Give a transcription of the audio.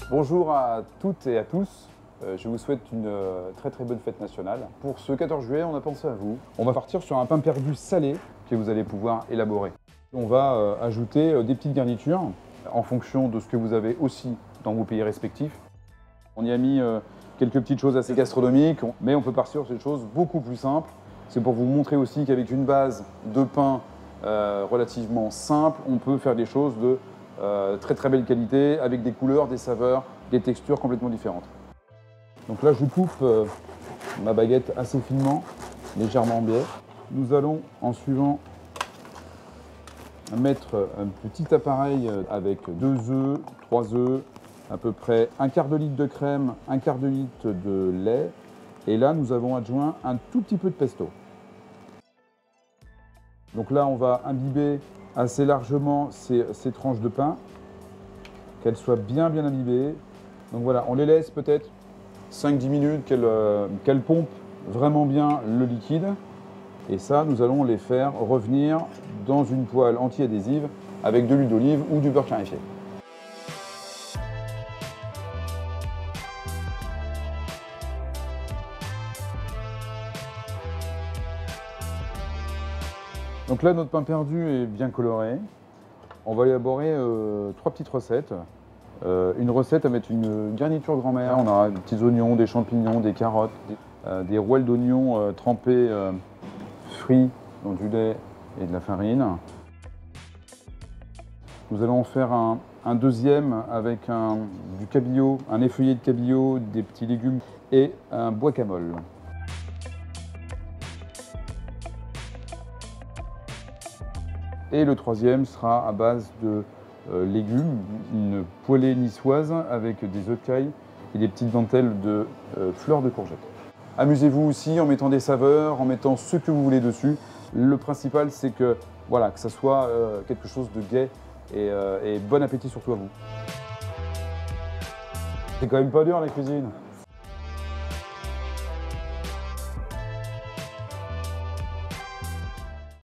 Bonjour à toutes et à tous. Je vous souhaite une très bonne fête nationale. Pour ce 14 juillet, on a pensé à vous. On va partir sur un pain perdu salé que vous allez pouvoir élaborer. On va ajouter des petites garnitures en fonction de ce que vous avez aussi dans vos pays respectifs. On y a mis quelques petites choses assez gastronomiques, mais on peut partir sur des choses beaucoup plus simples. C'est pour vous montrer aussi qu'avec une base de pain relativement simple, on peut faire des choses de très belle qualité, avec des couleurs, des saveurs, des textures complètement différentes. Donc là, je coupe ma baguette assez finement, légèrement en biais. Nous allons, en suivant, mettre un petit appareil avec 2 œufs, 3 œufs, à peu près un quart de litre de crème, un quart de litre de lait. Et là, nous avons adjoint un tout petit peu de pesto. Donc là, on va imbiber assez largement ces tranches de pain, qu'elles soient bien imbibées. Donc voilà, on les laisse peut-être 5-10 minutes, qu'elles pompent vraiment bien le liquide. Et ça, nous allons les faire revenir dans une poêle anti-adhésive avec de l'huile d'olive ou du beurre clarifié. Donc là, notre pain perdu est bien coloré. On va élaborer 3 petites recettes. Une recette à mettre une garniture grand-mère. On aura des petits oignons, des champignons, des carottes, des rouelles d'oignons trempés, frits dans du lait et de la farine. Nous allons en faire un deuxième avec du cabillaud, un effeuillé de cabillaud, des petits légumes et un guacamole. Et le troisième sera à base de légumes, une poêlée niçoise avec des œufs de caille et des petites dentelles de fleurs de courgettes. Amusez-vous aussi en mettant des saveurs, en mettant ce que vous voulez dessus. Le principal, c'est que, voilà, que ça soit quelque chose de gai et bon appétit surtout à vous. C'est quand même pas dur la cuisine.